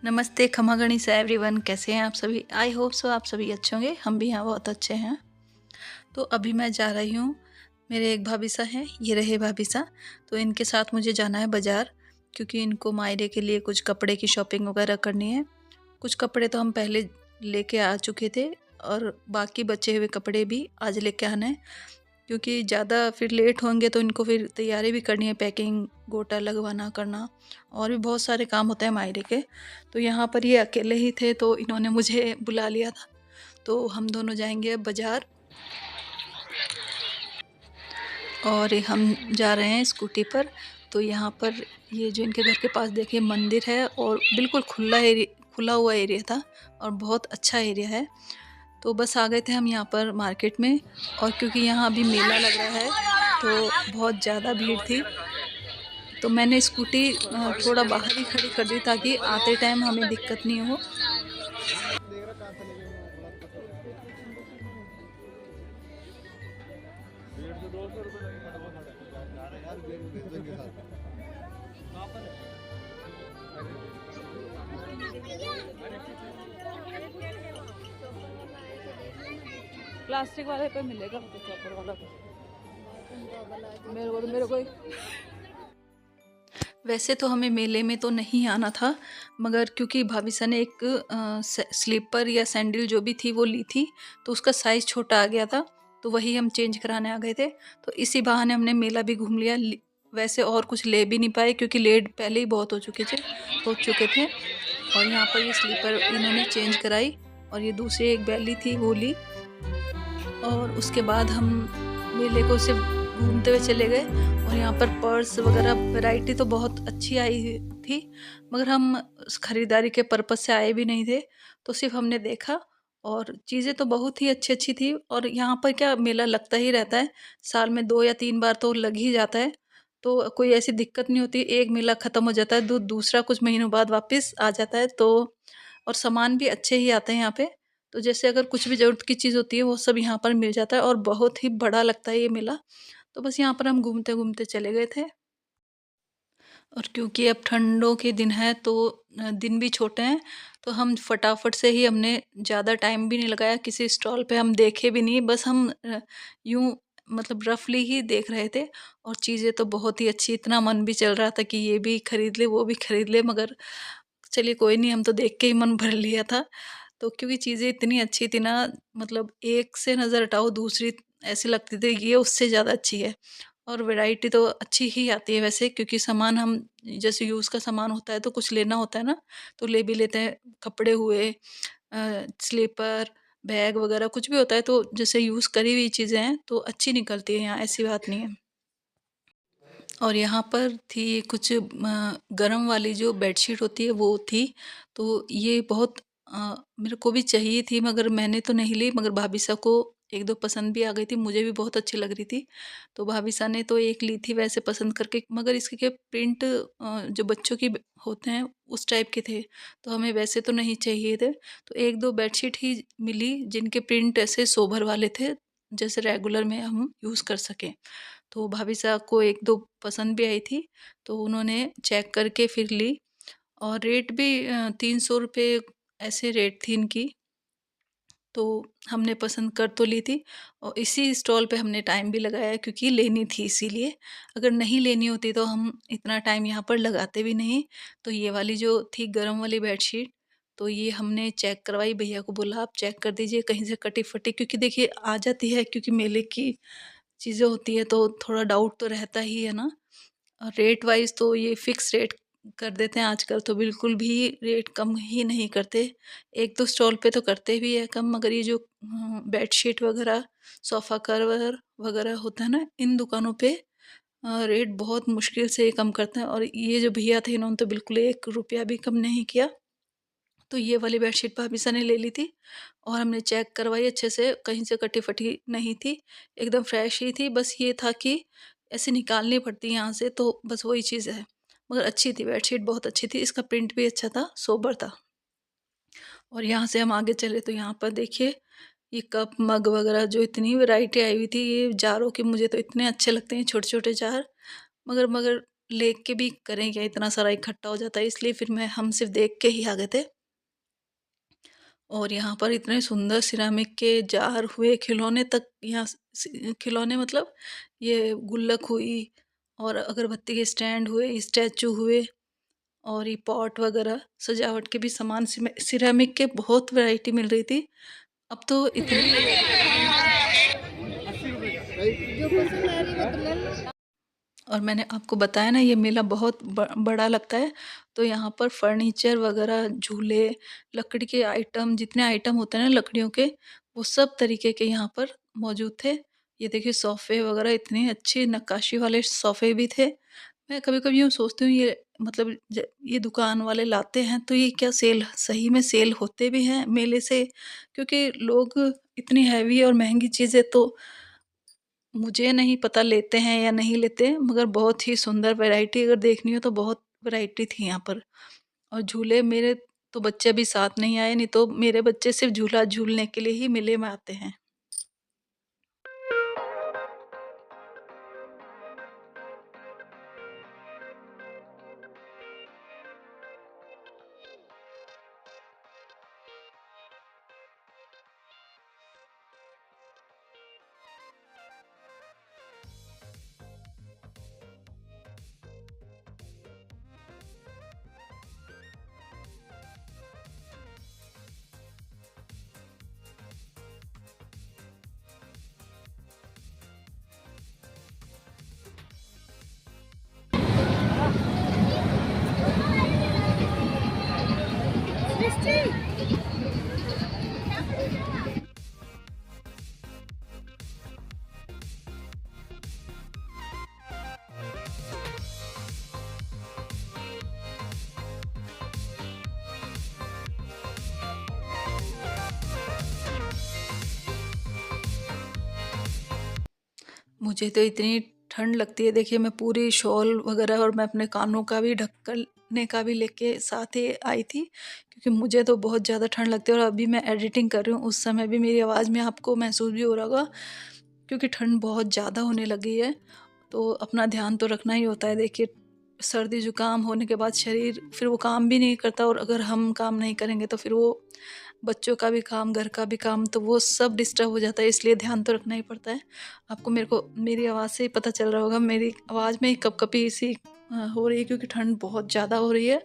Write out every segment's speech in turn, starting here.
नमस्ते, खमा गणिसा एवरीवन, कैसे हैं आप सभी? आई होप सो आप सभी अच्छे होंगे। हम भी यहाँ बहुत अच्छे हैं। तो अभी मैं जा रही हूँ, मेरे एक भाभी सा हैं, ये रहे भाभी सा। तो इनके साथ मुझे जाना है बाज़ार, क्योंकि इनको मायरे के लिए कुछ कपड़े की शॉपिंग वगैरह करनी है। कुछ कपड़े तो हम पहले लेके आ चुके थे और बाकी बचे हुए कपड़े भी आज लेके आने हैं, क्योंकि ज़्यादा फिर लेट होंगे तो इनको फिर तैयारी भी करनी है, पैकिंग, गोटा लगवाना करना, और भी बहुत सारे काम होते हैं मायरे के। तो यहाँ पर ये अकेले ही थे तो इन्होंने मुझे बुला लिया था। तो हम दोनों जाएंगे अब बाज़ार, और हम जा रहे हैं स्कूटी पर। तो यहाँ पर ये जो इनके घर के पास देखिए मंदिर है, और बिल्कुल खुला हुआ एरिया था और बहुत अच्छा एरिया है। तो बस आ गए थे हम यहाँ पर मार्केट में, और क्योंकि यहाँ अभी मेला लग रहा है तो बहुत ज़्यादा भीड़ थी। तो मैंने स्कूटी थोड़ा बाहर ही खड़ी कर दी ताकि आते टाइम हमें दिक्कत नहीं हो। प्लास्टिक वाले पे मिलेगा तो चॉपर वाला तो मेरे को वैसे तो हमें मेले में तो नहीं आना था, मगर क्योंकि भाभी सा ने एक स्लीपर या सैंडल जो भी थी वो ली थी, तो उसका साइज़ छोटा आ गया था, तो वही हम चेंज कराने आ गए थे। तो इसी बहाने हमने मेला भी घूम लिया। वैसे और कुछ ले भी नहीं पाए क्योंकि लेट पहले ही बहुत हो चुके थे। और यहाँ पर ये स्लीपर इन्होंने चेंज कराई, और ये दूसरी एक बैली थी वो ली, और उसके बाद हम मेले को सिर्फ घूमते हुए चले गए। और यहाँ पर पर्स वगैरह वैरायटी तो बहुत अच्छी आई थी, मगर हम खरीदारी के पर्पज़ से आए भी नहीं थे, तो सिर्फ हमने देखा। और चीज़ें तो बहुत ही अच्छी अच्छी थी, और यहाँ पर क्या मेला लगता ही रहता है, साल में 2 या 3 बार तो लग ही जाता है, तो कोई ऐसी दिक्कत नहीं होती। एक मेला ख़त्म हो जाता है, दूसरा कुछ महीनों बाद वापस आ जाता है। तो और सामान भी अच्छे ही आते हैं यहाँ पे। तो जैसे अगर कुछ भी ज़रूरत की चीज़ होती है वो सब यहाँ पर मिल जाता है, और बहुत ही बड़ा लगता है ये मेला। तो बस यहाँ पर हम घूमते-घूमते चले गए थे। और क्योंकि अब ठंडों के दिन हैं तो दिन भी छोटे हैं, तो हम फटाफट से ही हमने ज़्यादा टाइम भी नहीं लगाया, किसी स्टॉल पे हम देखे भी नहीं, बस हम यूँ मतलब रफ़ली ही देख रहे थे। और चीज़ें तो बहुत ही अच्छी, इतना मन भी चल रहा था कि ये भी खरीद ले, वो भी खरीद ले, मगर चलिए कोई नहीं, हम तो देख के ही मन भर लिया था। तो क्योंकि चीज़ें इतनी अच्छी थी ना, मतलब एक से नज़र हटाओ दूसरी ऐसी लगती थी ये उससे ज़्यादा अच्छी है। और वैरायटी तो अच्छी ही आती है वैसे, क्योंकि सामान हम जैसे यूज़ का सामान होता है तो कुछ लेना होता है ना, तो ले भी लेते हैं। कपड़े हुए, स्लीपर, बैग वगैरह कुछ भी होता है, तो जैसे यूज़ करी हुई चीज़ें हैं तो अच्छी निकलती है यहाँ, ऐसी बात नहीं है। और यहाँ पर थी कुछ गरम वाली जो बेडशीट होती है वो थी, तो ये बहुत मेरे को भी चाहिए थी, मगर मैंने तो नहीं ली, मगर भाभी साहब को 1-2 पसंद भी आ गई थी, मुझे भी बहुत अच्छी लग रही थी। तो भाभी साहब ने तो एक ली थी वैसे पसंद करके, मगर इसके के प्रिंट जो बच्चों की होते हैं उस टाइप के थे, तो हमें वैसे तो नहीं चाहिए थे। तो 1-2 बेडशीट ही मिली जिनके प्रिंट ऐसे सोबर वाले थे, जैसे रेगुलर में हम यूज़ कर सकें। तो भाभी साहब को 1-2 पसंद भी आई थी, तो उन्होंने चेक करके फिर ली। और रेट भी 300 रुपए ऐसे रेट थी इनकी। तो हमने पसंद कर तो ली थी, और इसी स्टॉल पे हमने टाइम भी लगाया क्योंकि लेनी थी इसीलिए। अगर नहीं लेनी होती तो हम इतना टाइम यहाँ पर लगाते भी नहीं। तो ये वाली जो थी गरम वाली बेडशीट, तो ये हमने चेक करवाई, भैया को बोला आप चेक कर दीजिए कहीं से कटी-फटी, क्योंकि देखिए आ जाती है, क्योंकि मेले की चीज़ें होती हैं तो थोड़ा डाउट तो रहता ही है ना। और रेट वाइज़ तो ये फ़िक्स रेट कर देते हैं आजकल, तो बिल्कुल भी रेट कम ही नहीं करते। 1-2 स्टॉल पे तो करते भी हैं कम, मगर ये जो बेडशीट वगैरह, सोफ़ा कवर वगैरह होता है ना, इन दुकानों पे रेट बहुत मुश्किल से कम करते हैं। और ये जो भैया थे इन्होंने तो बिल्कुल 1 रुपया भी कम नहीं किया। तो ये वाली बेडशीट भाभी सा ने ले ली थी, और हमने चेक करवाई अच्छे से, कहीं से कटी-फटी नहीं थी, एकदम फ्रेश ही थी। बस ये था कि ऐसे निकालनी पड़ती है यहाँ से, तो बस वही चीज़ है। मगर अच्छी थी बेडशीट, बहुत अच्छी थी, इसका प्रिंट भी अच्छा था, सोबर था। और यहाँ से हम आगे चले तो यहाँ पर देखिए ये कप, मग वगैरह जो इतनी वैरायटी आई हुई थी, ये जारों के मुझे तो इतने अच्छे लगते हैं छोटे-छोटे जार। मगर लेके भी करें क्या, इतना सारा इकट्ठा हो जाता है, इसलिए फिर हम सिर्फ़ देख के ही आ गए थे। और यहाँ पर इतने सुंदर सिरेमिक के जार हुए, खिलौने तक यहाँ खिलौने मतलब ये गुल्लक हुई और अगरबत्ती के स्टैंड हुए, स्टैचू हुए और ये पॉट वगैरह सजावट के भी सामान सिरेमिक के बहुत वैरायटी मिल रही थी। अब तो इतनी और मैंने आपको बताया ना, ये मेला बहुत बड़ा लगता है, तो यहाँ पर फर्नीचर वगैरह, झूले, लकड़ी के आइटम, जितने आइटम होते हैं ना लकड़ियों के, वो सब तरीके के यहाँ पर मौजूद थे। ये देखिए सोफ़े वगैरह, इतने अच्छे नक्काशी वाले सोफ़े भी थे। मैं कभी-कभी यूँ सोचती हूँ, ये मतलब ये दुकान वाले लाते हैं तो ये क्या सेल सही में सेल होते भी हैं मेले से? क्योंकि लोग इतनी हेवी और महँगी चीज़ें तो मुझे नहीं पता लेते हैं या नहीं लेते, मगर बहुत ही सुंदर वैरायटी अगर देखनी हो तो बहुत वैरायटी थी यहाँ पर। और झूले, मेरे तो बच्चे अभी साथ नहीं आए, नहीं तो मेरे बच्चे सिर्फ़ झूला झूलने के लिए ही मेले में आते हैं। मुझे तो इतनी ठंड लगती है, देखिए मैं पूरी शॉल वगैरह और मैं अपने कानों का भी ढकने का भी लेके साथ ही आई थी, क्योंकि मुझे तो बहुत ज़्यादा ठंड लगती है और अभी मैं एडिटिंग कर रही हूँ, उस समय भी मेरी आवाज़ में आपको महसूस भी हो रहा होगा, क्योंकि ठंड बहुत ज़्यादा होने लगी है। तो अपना ध्यान तो रखना ही होता है। देखिए सर्दी जुकाम होने के बाद शरीर फिर वो काम भी नहीं करता, और अगर हम काम नहीं करेंगे तो फिर वो बच्चों का भी काम, घर का भी काम, तो वो सब डिस्टर्ब हो जाता है, इसलिए ध्यान तो रखना ही पड़ता है। आपको मेरे को मेरी आवाज़ से ही पता चल रहा होगा, मेरी आवाज़ में ही कँपकपी सी हो रही है, क्योंकि ठंड बहुत ज़्यादा हो रही है।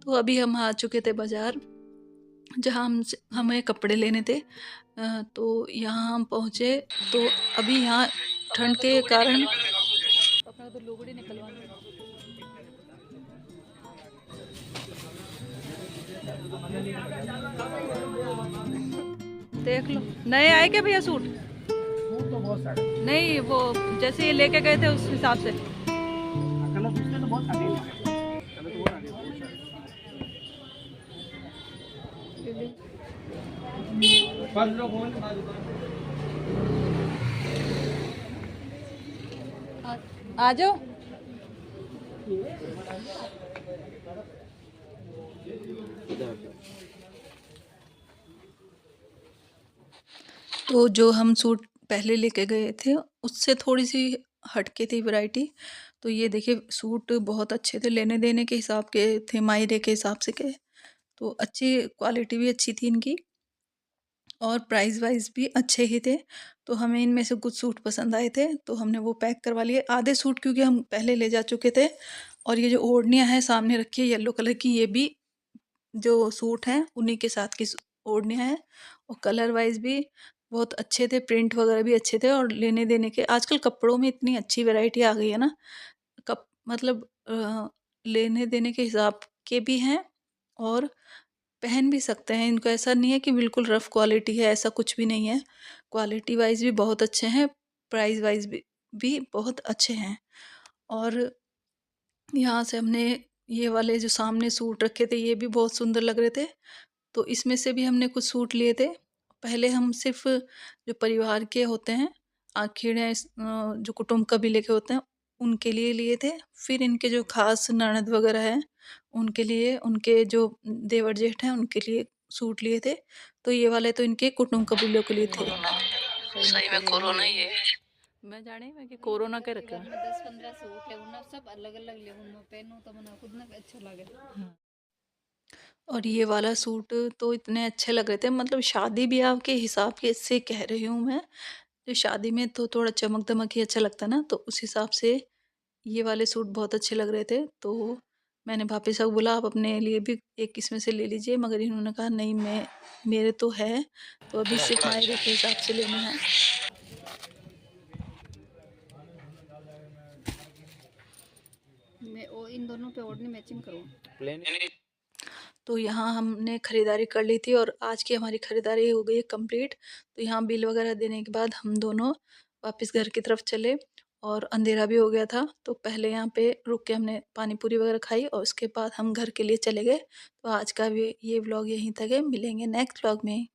तो अभी हम आ चुके थे बाज़ार, जहाँ हमें कपड़े लेने थे। तो यहाँ हम पहुँचे, तो अभी यहाँ ठंड के कारण अपना तो लोगड़ी निकलवाना। देख लो, नए आए क्या भैया सूट? सूट तो बहुत सारे नहीं, वो जैसे ये लेके गए थे उस हिसाब से। कलर दूसरे तो बहुत आगे कलर तो बहुत आगे बहुत सारे पाँच लोग होंगे बाद आ जाओ। तो जो हम सूट पहले लेके गए थे, उससे थोड़ी-सी हटके थी वैरायटी। तो ये देखिए सूट बहुत अच्छे थे, लेने-देने के हिसाब के थे, मायरे के हिसाब से के। तो अच्छी क्वालिटी भी अच्छी थी इनकी और प्राइस वाइज़ भी अच्छे ही थे। तो हमें इनमें से कुछ सूट पसंद आए थे, तो हमने वो पैक करवा लिए। आधे सूट क्योंकि हम पहले ले जा चुके थे, और ये जो ओढ़नियाँ हैं सामने रखी है येलो कलर की, ये भी जो सूट हैं उन्हीं के साथ की ओढ़नियाँ हैं, और कलर वाइज़ भी बहुत अच्छे थे, प्रिंट वगैरह भी अच्छे थे, और लेने-देने के आजकल कपड़ों में इतनी अच्छी वैरायटी आ गई है ना, मतलब लेने-देने के हिसाब के भी हैं और पहन भी सकते हैं। इनको ऐसा नहीं है कि बिल्कुल रफ़ क्वालिटी है, ऐसा कुछ भी नहीं है। क्वालिटी वाइज़ भी बहुत अच्छे हैं, प्राइस वाइज़ भी बहुत अच्छे हैं। और यहाँ से हमने ये वाले जो सामने सूट रखे थे, ये भी बहुत सुंदर लग रहे थे। तो इसमें से भी हमने कुछ सूट लिए थे। पहले हम सिर्फ़ जो परिवार के होते हैं, आखिड़ें जो कुटुंब कबीले के होते हैं, उनके लिए थे। फिर इनके जो ख़ास ननद वग़ैरह हैं, उनके लिए, उनके जो देवर-जेठ हैं, उनके लिए सूट लिए थे। तो ये वाले तो इनके कुटुंब कबीलों के लिए थे। सही में सही में कोरोना ही कोरोना है। ही है। मैं जाने में कि कोरोना के रखा मैं 10-15 सूट ले ना सब अलग-अलग ले मैं पहनूं तो मना खुद ना अच्छा लगे। और ये वाला सूट तो इतने अच्छे लग रहे थे, मतलब शादी ब्याह के हिसाब के से कह रही हूँ मैं। जो शादी में तो थोड़ा चमक-दमक ही अच्छा लगता है ना, तो उस हिसाब से ये वाले सूट बहुत अच्छे लग रहे थे। तो मैंने भाभी साहब को बोला आप अपने लिए भी एक इसमें से ले लीजिए, मगर इन्होंने कहा नहीं मैं मेरे तो है, तो अभी सिर्फ़ मायरे के हिसाब से लेने हैं। मैं वो इन दोनों पे ओढ़नी मैचिंग करूँ। प्लेन तो यहाँ हमने खरीदारी कर ली थी और आज की हमारी खरीदारी हो गई है कंप्लीट। तो यहाँ बिल वगैरह देने के बाद हम दोनों वापस घर की तरफ चले और अंधेरा भी हो गया था। तो पहले यहाँ पे रुक के हमने पानी पूरी वगैरह खाई और उसके बाद हम घर के लिए चले गए। तो आज का भी ये व्लॉग यहीं तक है, मिलेंगे नेक्स्ट व्लॉग में।